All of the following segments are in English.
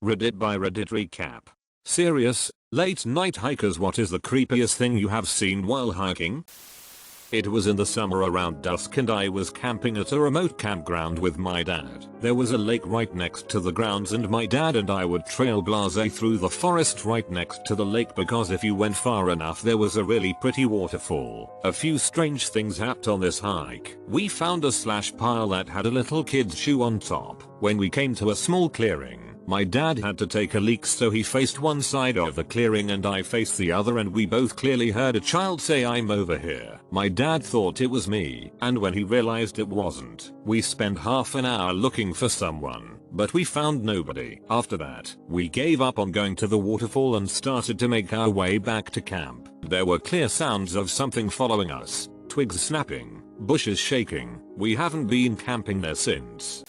Reddit by Reddit recap. Serious, late night hikers, what is the creepiest thing you have seen while hiking? It was in the summer around dusk and I was camping at a remote campground with my dad. There was a lake right next to the grounds and my dad and I would trail blase through the forest right next to the lake because if you went far enough there was a really pretty waterfall. A few strange things happened on this hike. We found a slash pile that had a little kid's shoe on top. When we came to a small clearing, my dad had to take a leak so he faced one side of the clearing and I faced the other and we both clearly heard a child say, "I'm over here." My dad thought it was me, and when he realized it wasn't, we spent half an hour looking for someone, but we found nobody. After that, we gave up on going to the waterfall and started to make our way back to camp. There were clear sounds of something following us, twigs snapping, bushes shaking. We haven't been camping there since.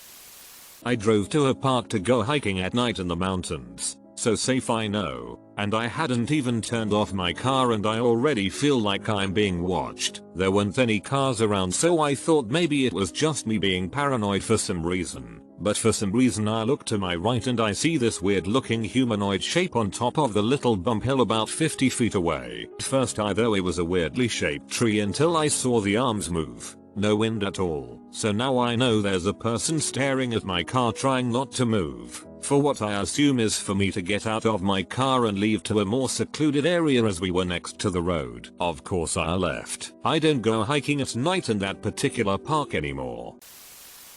I drove to a park to go hiking at night in the mountains, so safe I know, and I hadn't even turned off my car and I already feel like I'm being watched. There weren't any cars around so I thought maybe it was just me being paranoid for some reason. But for some reason I look to my right and I see this weird looking humanoid shape on top of the little bump hill about 50 feet away. At first I thought it was a weirdly shaped tree until I saw the arms move. No wind at all. So now I know there's a person staring at my car trying not to move, for what I assume is for me to get out of my car and leave to a more secluded area as we were next to the road. Of course I left. I don't go hiking at night in that particular park anymore.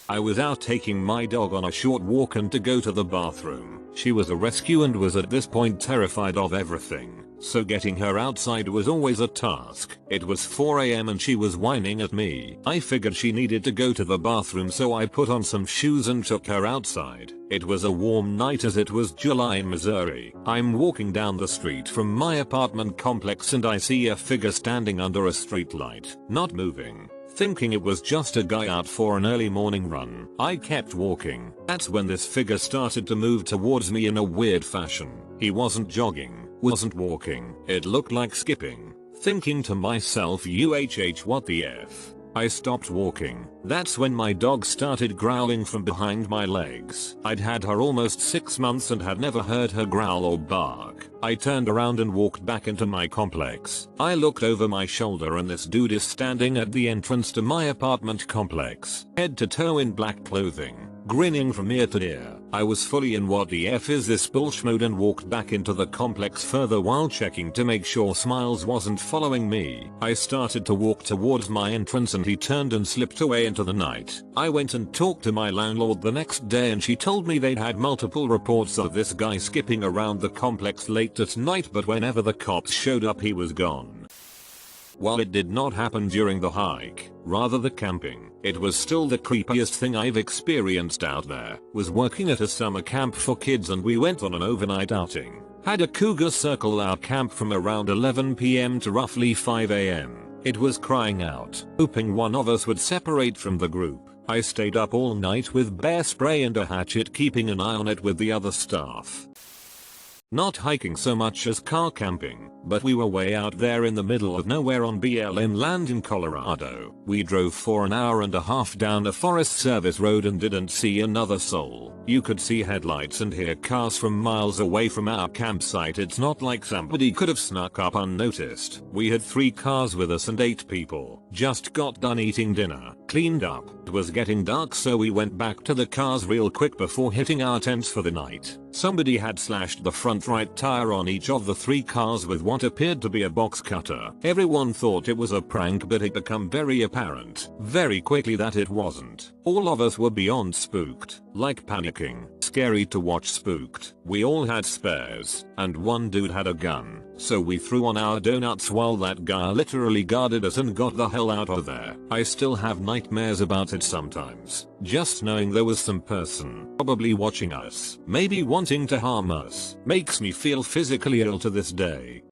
I was out taking my dog on a short walk and to go to the bathroom. She was a rescue and was at this point terrified of everything, so getting her outside was always a task. It was 4 AM and she was whining at me. I figured she needed to go to the bathroom so I put on some shoes and took her outside. It was a warm night as it was July in Missouri. I'm walking down the street from my apartment complex and I see a figure standing under a street light, not moving. Thinking it was just a guy out for an early morning run, I kept walking. That's when this figure started to move towards me in a weird fashion. He wasn't jogging, wasn't walking, it looked like skipping. Thinking to myself, what the F? I stopped walking. That's when my dog started growling from behind my legs. I'd had her almost 6 months and had never heard her growl or bark. I turned around and walked back into my complex. I looked over my shoulder and this dude is standing at the entrance to my apartment complex, head to toe in black clothing, grinning from ear to ear. I was fully in what the F is this bullsh mode and walked back into the complex further while checking to make sure Smiles wasn't following me. I started to walk towards my entrance and he turned and slipped away into the night. I went and talked to my landlord the next day and she told me they'd had multiple reports of this guy skipping around the complex late at night, but whenever the cops showed up he was gone. While it did not happen during the hike, rather the camping, it was still the creepiest thing I've experienced out there. Was working at a summer camp for kids and we went on an overnight outing. Had a cougar circle our camp from around 11 PM to roughly 5 AM. It was crying out, hoping one of us would separate from the group. I stayed up all night with bear spray and a hatchet keeping an eye on it with the other staff. Not hiking so much as car camping, but we were way out there in the middle of nowhere on BLM land in Colorado. We drove for an hour and a half down a Forest Service road and didn't see another soul. You could see headlights and hear cars from miles away from our campsite. It's not like somebody could have snuck up unnoticed. We had 3 cars with us and 8 people. Just got done eating dinner, cleaned up. It was getting dark so we went back to the cars real quick before hitting our tents for the night. Somebody had slashed the front right tire on each of the 3 cars with what appeared to be a box cutter. Everyone thought it was a prank, but it became very apparent very quickly that it wasn't. All of us were beyond spooked, like panicking. Scary to watch spooked. We all had spares, and one dude had a gun, so we threw on our donuts while that guy literally guarded us and got the hell out of there. I still have nightmares about it sometimes. Just knowing there was some person probably watching us, maybe wanting to harm us, makes me feel physically ill to this day.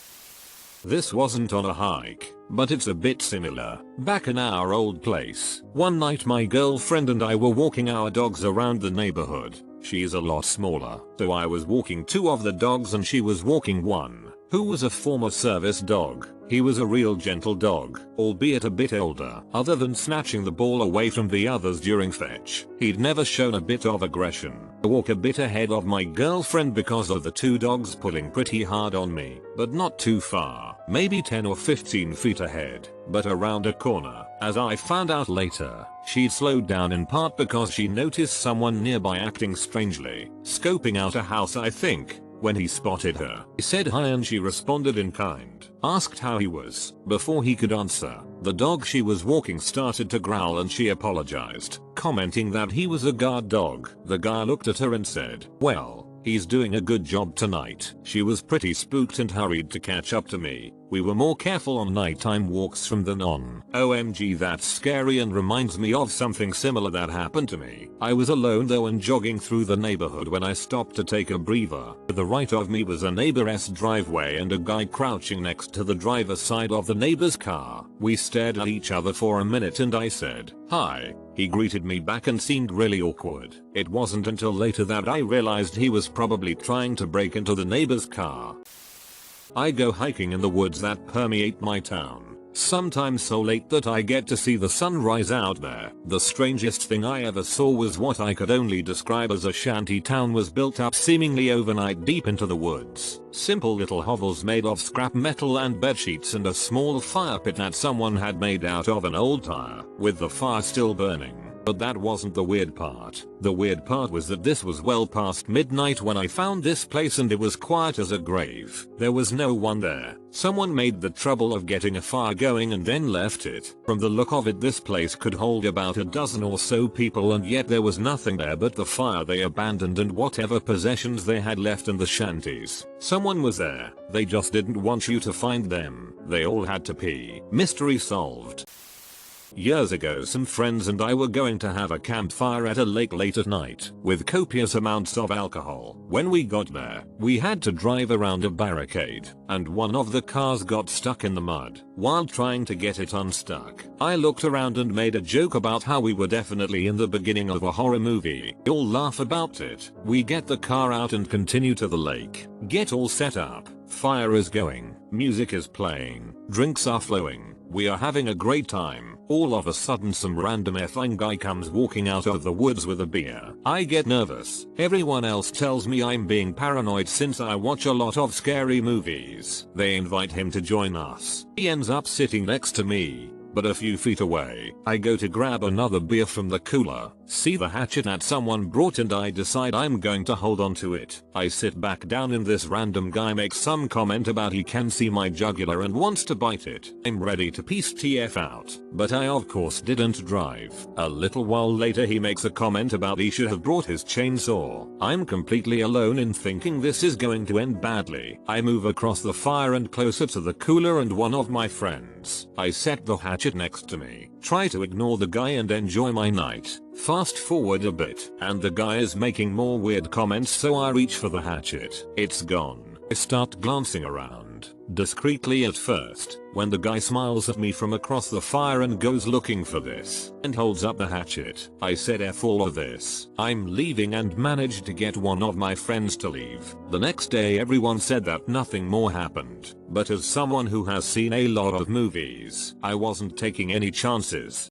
This wasn't on a hike, but it's a bit similar. Back in our old place, one night my girlfriend and I were walking our dogs around the neighborhood. She's a lot smaller. So I was walking 2 of the dogs and she was walking 1, who was a former service dog. He was a real gentle dog, albeit a bit older. Other than snatching the ball away from the others during fetch, he'd never shown a bit of aggression. I walk a bit ahead of my girlfriend because of the 2 dogs pulling pretty hard on me, but not too far, maybe 10 or 15 feet ahead, but around a corner. As I found out later, she'd slowed down in part because she noticed someone nearby acting strangely, scoping out a house I think. When he spotted her, he said hi and she responded in kind, asked how he was. Before he could answer, the dog she was walking started to growl and she apologized, commenting that he was a guard dog. The guy looked at her and said, "Well, he's doing a good job tonight." She was pretty spooked and hurried to catch up to me. We were more careful on nighttime walks from then on. OMG, that's scary and reminds me of something similar that happened to me. I was alone though and jogging through the neighborhood when I stopped to take a breather. To the right of me was a neighbor's driveway and a guy crouching next to the driver's side of the neighbor's car. We stared at each other for a minute and I said, "Hi." He greeted me back and seemed really awkward. It wasn't until later that I realized he was probably trying to break into the neighbor's car. I go hiking in the woods that permeate my town, sometimes so late that I get to see the sunrise out there. The strangest thing I ever saw was what I could only describe as a shanty town was built up seemingly overnight deep into the woods. Simple little hovels made of scrap metal and bed sheets and a small fire pit that someone had made out of an old tire, with the fire still burning. But that wasn't the weird part. The weird part was that this was well past midnight when I found this place and it was quiet as a grave. There was no one there. Someone made the trouble of getting a fire going and then left it. From the look of it, this place could hold about a dozen or so people and yet there was nothing there but the fire they abandoned and whatever possessions they had left in the shanties. Someone was there. They just didn't want you to find them. They all had to pee. Mystery solved. Years ago, some friends and I were going to have a campfire at a lake late at night with copious amounts of alcohol. When we got there, we had to drive around a barricade and one of the cars got stuck in the mud. While trying to get it unstuck, I looked around and made a joke about how we were definitely in the beginning of a horror movie. We all laugh about it. We get the car out and continue to the lake. Get all set up. Fire is going. Music is playing. Drinks are flowing. We are having a great time. All of a sudden some random effing guy comes walking out of the woods with a beer. I get nervous. Everyone else tells me I'm being paranoid since I watch a lot of scary movies. They invite him to join us. He ends up sitting next to me. But a few feet away, I go to grab another beer from the cooler, see the hatchet that someone brought and I decide I'm going to hold on to it. I sit back down and this random guy makes some comment about he can see my jugular and wants to bite it. I'm ready to piece TF out, but I of course didn't drive. A little while later he makes a comment about he should have brought his chainsaw. I'm completely alone in thinking this is going to end badly. I move across the fire and closer to the cooler and one of my friends. I set the hatchet next to me, try to ignore the guy and enjoy my night. Fast forward a bit, and the guy is making more weird comments, so I reach for the hatchet. It's gone. I start glancing around, discreetly at first, when the guy smiles at me from across the fire and goes looking for this, and holds up the hatchet. I said F all of this. I'm leaving and managed to get one of my friends to leave. The next day everyone said that nothing more happened, but as someone who has seen a lot of movies, I wasn't taking any chances.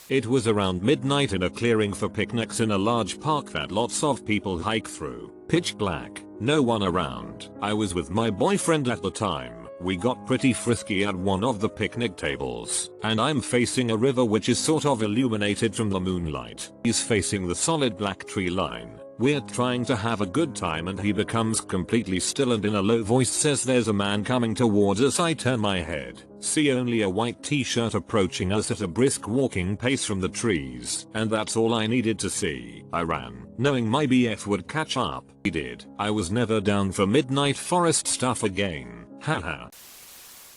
It was around midnight in a clearing for picnics in a large park that lots of people hike through. Pitch black, no one around. I was with my boyfriend at the time. We got pretty frisky at one of the picnic tables, and I'm facing a river which is sort of illuminated from the moonlight. He's facing the solid black tree line. We're trying to have a good time and he becomes completely still and in a low voice says there's a man coming towards us. I turn my head, see only a white t-shirt approaching us at a brisk walking pace from the trees, and that's all I needed to see. I ran, knowing my BF would catch up. He did. I was never down for midnight forest stuff again. Haha.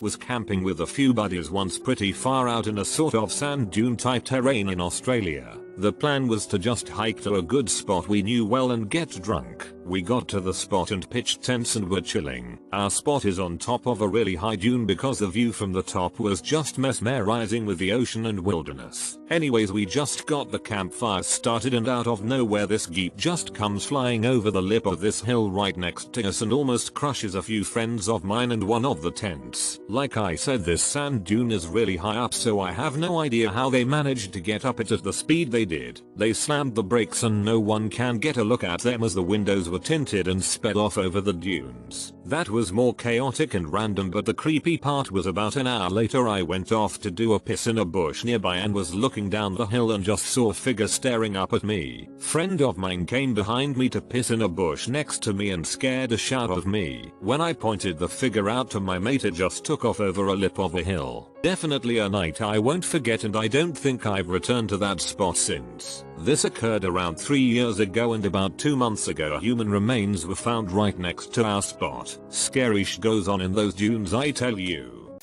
Was camping with a few buddies once pretty far out in a sort of sand dune type terrain in Australia. The plan was to just hike to a good spot we knew well and get drunk. We got to the spot and pitched tents and were chilling. Our spot is on top of a really high dune because the view from the top was just mesmerizing with the ocean and wilderness. Anyways, we just got the campfire started and out of nowhere this jeep just comes flying over the lip of this hill right next to us and almost crushes a few friends of mine and one of the tents. Like I said, this sand dune is really high up, so I have no idea how they managed to get up it at the speed they did. They slammed the brakes and no one can get a look at them as the windows were tinted and sped off over the dunes. That was more chaotic and random, but the creepy part was about an hour later I went off to do a piss in a bush nearby and was looking down the hill and just saw a figure staring up at me. Friend of mine came behind me to piss in a bush next to me and scared a shit out of me. When I pointed the figure out to my mate, it just took off over a lip of a hill. Definitely a night I won't forget, and I don't think I've returned to that spot since. This occurred around 3 years ago, and about 2 months ago human remains were found right next to our spot. Scary shit goes on in those dunes, I tell you.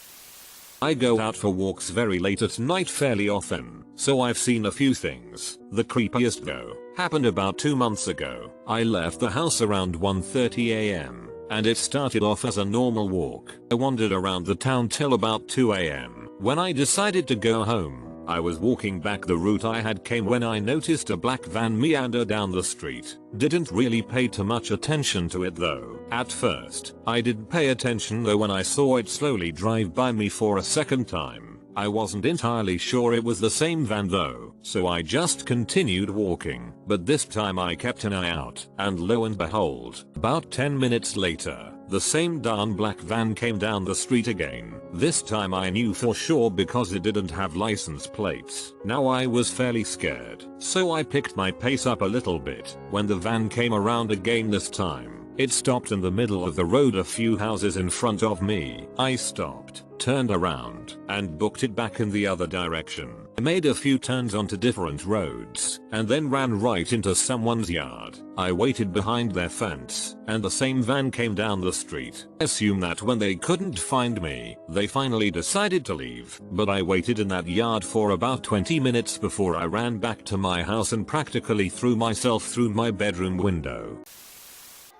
I go out for walks very late at night fairly often, so I've seen a few things. The creepiest though happened about 2 months ago. I left the house around 1:30 AM. and it started off as a normal walk. I wandered around the town till about 2 AM. When I decided to go home, I was walking back the route I had came when I noticed a black van meander down the street. Didn't really pay too much attention to it though. At first, I did pay attention though when I saw it slowly drive by me for a second time. I wasn't entirely sure it was the same van though, so I just continued walking. But this time I kept an eye out, and lo and behold, about 10 minutes later, the same darn black van came down the street again. This time I knew for sure because it didn't have license plates. Now I was fairly scared, so I picked my pace up a little bit. When the van came around again this time, it stopped in the middle of the road a few houses in front of me. I stopped, turned around, and booked it back in the other direction. I made a few turns onto different roads, and then ran right into someone's yard. I waited behind their fence, and the same van came down the street. Assume that when they couldn't find me, they finally decided to leave. But I waited in that yard for about 20 minutes before I ran back to my house and practically threw myself through my bedroom window.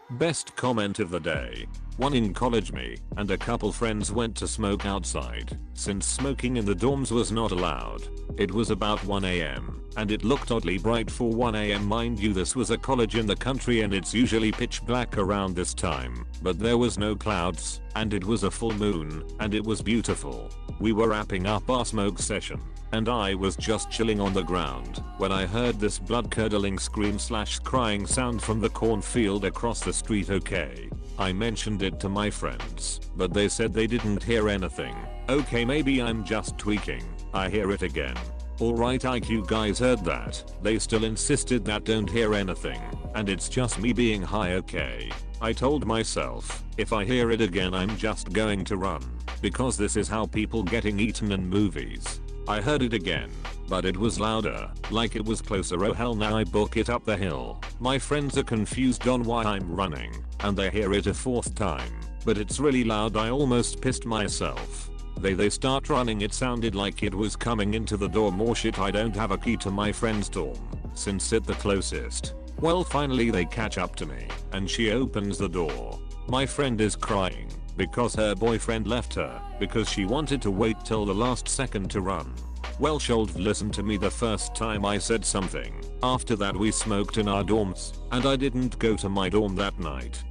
Best comment of the day. One in college, me and a couple friends went to smoke outside, since smoking in the dorms was not allowed. It was about 1 AM, and it looked oddly bright for 1 AM. Mind you, this was a college in the country and it's usually pitch black around this time, but there was no clouds, and it was a full moon, and it was beautiful. We were wrapping up our smoke session, and I was just chilling on the ground when I heard this blood-curdling scream/crying sound from the cornfield across the street. Okay, I mentioned it to my friends, but they said they didn't hear anything. Okay, maybe I'm just tweaking. I hear it again. Alright, you guys heard that. They still insisted that don't hear anything, and it's just me being high. Okay. I told myself, if I hear it again I'm just going to run, because this is how people getting eaten in movies. I heard it again, but it was louder, like it was closer. Oh hell, now I book it up the hill. My friends are confused on why I'm running, and they hear it a fourth time, but it's really loud. I almost pissed myself. They start running. It sounded like it was coming into the door. More shit, I don't have a key to my friend's dorm, since it's the closest. Well, finally they catch up to me, and she opens the door. My friend is crying, because her boyfriend left her, because she wanted to wait till the last second to run. Well, should listen to me the first time I said something. After that we smoked in our dorms, and I didn't go to my dorm that night.